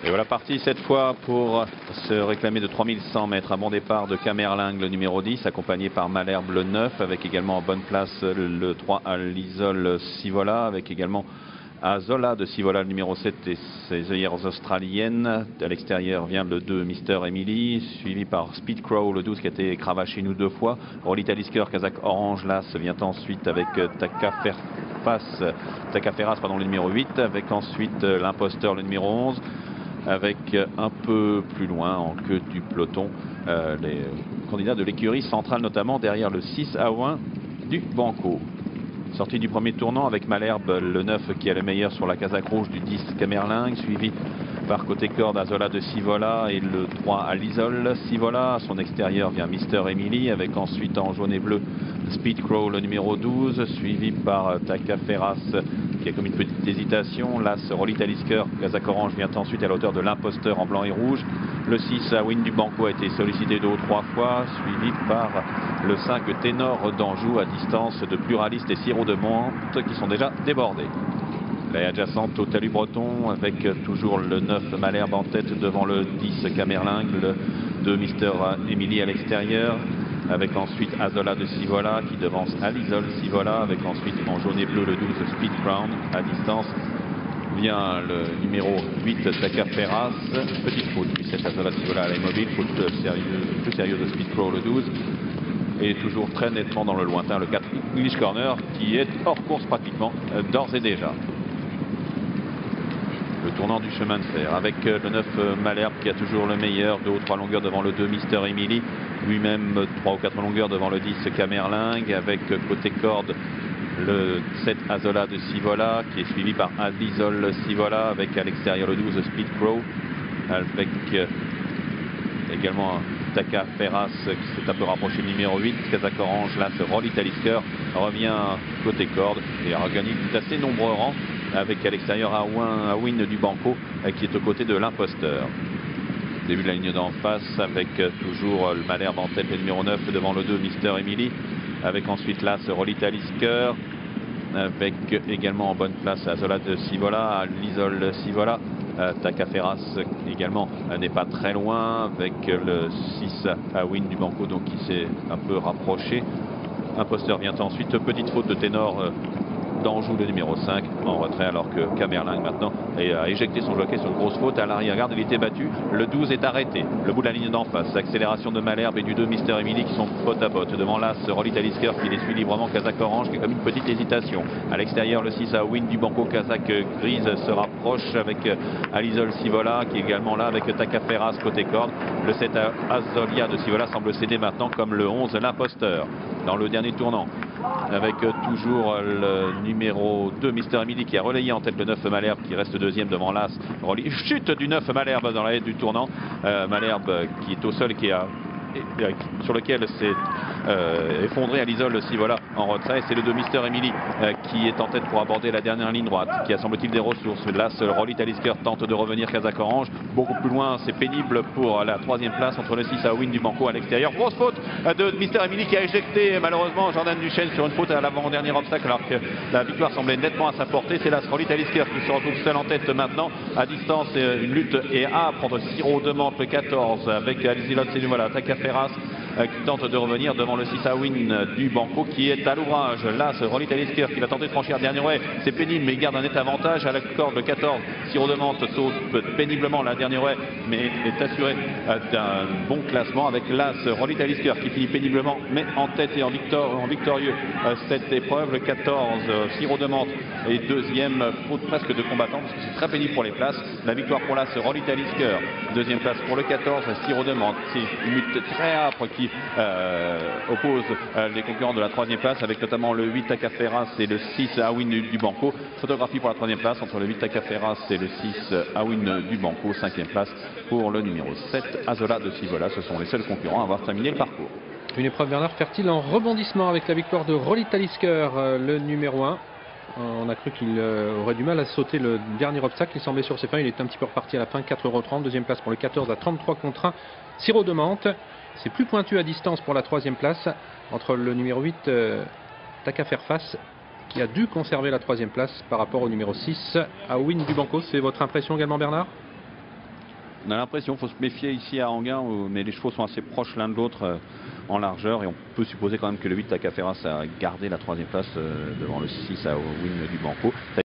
Et voilà parti cette fois pour se réclamer de 3100 mètres. Un bon départ de Camerlingue, le numéro 10, accompagné par Malherbe, le 9, avec également en bonne place le 3 à l'Isole Sivola, avec également Azola de Sivola, le numéro 7, et ses œillères australiennes. À l'extérieur vient le 2, Mister Emily, suivi par Speed Crow, le 12, qui a été cravaché nous 2 fois. Rolita Lisker, Kazakh Orange, Las vient ensuite avec Takaferras, pardon, le numéro 8, avec ensuite l'imposteur, le numéro 11. Avec un peu plus loin en queue du peloton les candidats de l'écurie centrale, notamment derrière le 6 A1 du Banco. Sortie du premier tournant avec Malherbe, le 9 qui est le meilleur sur la casaque rouge du 10 Camerlingue, suivi par côté corde Azola de Sivola et le 3 à l'Isole Sivola. À son extérieur vient Mister Emily, avec ensuite en jaune et bleu Speed Crow, le numéro 12, suivi par Takaferras qui a comme une petite hésitation. Là, Rolita Lisker, Kazakh Orange vient ensuite à la hauteur de l'imposteur en blanc et rouge. Le 6 à Win du Banco a été sollicité 2 ou 3 fois, suivi par le 5 Ténor d'Anjou à distance de Pluraliste et Sirop de Monte qui sont déjà débordés. La adjacente au talus breton avec toujours le 9 Malherbe en tête devant le 10 Camerlingue, le 2 Mister Emily à l'extérieur, avec ensuite Azola de Sivola qui devance Alizol Sivola, avec ensuite en jaune et bleu le 12 Speed Crown. À distance vient le numéro 8 Takaferras, petite faute puis 7 Azola Sivola à l'immobile, faute plus sérieuse de Speed Crow le 12. Et toujours très nettement dans le lointain le 4 English Corner qui est hors course pratiquement d'ores et déjà. Le tournant du chemin de fer avec le 9 Malherbe qui a toujours le meilleur, 2 ou 3 longueurs devant le 2 Mister Emily, lui-même 3 ou 4 longueurs devant le 10 Camerlingue, avec côté corde le 7 Azola de Sivola qui est suivi par Alizol Sivola, avec à l'extérieur le 12 Speed Crow, avec également Takaferras qui s'est un peu rapproché du numéro 8, Kazakh Orange. Là, Rolita Lisker revient côté corde et a regagné d'assez nombreux rangs, avec à l'extérieur à Win du Banco qui est aux côtés de l'imposteur. Début de la ligne d'en face avec toujours le Malherbe en tête, le numéro 9 devant le 2 Mister Emily, avec ensuite là Rolita Lisker, avec également en bonne place Azola de Sivola, à l'Isole Sivola. Takaferras également n'est pas très loin, avec le 6 à Win du Banco donc qui s'est un peu rapproché. Imposteur vient ensuite, petite faute de Ténor d'Anjou, le numéro 5 en retrait, alors que Camerlingue maintenant a éjecté son jockey sur une grosse faute à l'arrière-garde. Il était battu, le 12 est arrêté, le bout de la ligne d'en face, accélération de Malherbe et du 2 Mister Emily qui sont pote à pote. Devant l'As Rolita Lisker qui les suit librement, Kazakh Orange qui a comme une petite hésitation. À l'extérieur le 6 à Win du Banco, Kazakh Grise se rapproche avec Alizol Sivola qui est également là, avec Takaferras côté corde. Le 7 à Azolia de Sivola semble céder maintenant, comme le 11 l'imposteur dans le dernier tournant, avec toujours le numéro 2 Mister Emily qui a relayé en tête le 9 Malherbe qui reste deuxième devant l'As. Chute du 9 Malherbe dans la haie du tournant. Malherbe qui est au sol, sur lequel s'est effondré à l'Isole Sivola en retrait. C'est le 2 Mister Emily qui est en tête pour aborder la dernière ligne droite, qui a semble-t-il des ressources. Là, Rolita Lisker tente de revenir, Kazakh Orange beaucoup plus loin, c'est pénible pour la troisième place entre le 6 à Win du Banco à l'extérieur. Grosse faute de Mister Emily qui a éjecté malheureusement Jordan Duchesne sur une faute à l'avant-dernier obstacle, alors que la victoire semblait nettement à sa portée. C'est là Rolita Lisker qui se retrouve seul en tête maintenant. À distance, une lutte est âpre entre Sirop de Monte, le 14, avec Alizol Sivola, Takaferras qui tente de revenir devant le 6 à Win du Banco qui est à l'ouvrage. Là, Rolita Lisker qui va tenter de franchir le dernier ouais, c'est pénible mais il garde un net avantage. À la corde le 14 Sirop de Monte saute péniblement la dernière ouais, mais est assuré d'un bon classement, avec l'As Rolita Lisker qui finit péniblement mais en tête et en victorieux cette épreuve. Le 14 Sirop de Monte est deuxième, faute presque de combattant parce que c'est très pénible pour les places. La victoire pour l'As Rolita Lisker, deuxième place pour le 14 Sirop de Monte. C'est une lutte très âpre qui oppose les concurrents de la troisième place, avec notamment le 8 Takaferras et le 6 Awin du Banco. Photographie pour la troisième place entre le 8 Takaferras et le 6 Awin du Banco. Cinquième place pour le numéro 7 Azola de Sivola. Ce sont les seuls concurrents à avoir terminé le parcours. Une épreuve, Bernard, fertile en rebondissement avec la victoire de Rolita Lisker, le numéro 1. On a cru qu'il aurait du mal à sauter le dernier obstacle. Il semblait sur ses fins, il est un petit peu reparti à la fin, 4,30 €. Deuxième place pour le 14 à 33 contre 1, Sirop de Monte. C'est plus pointu à distance pour la troisième place, entre le numéro 8 Takaferras qui a dû conserver la troisième place par rapport au numéro 6 à Win du Banco. C'est votre impression également, Bernard? On a l'impression qu'il faut se méfier ici à Anguin, mais les chevaux sont assez proches l'un de l'autre en largeur, et on peut supposer quand même que le 8 Tacaferras a gardé la 3e place devant le 6 à Win du Banco.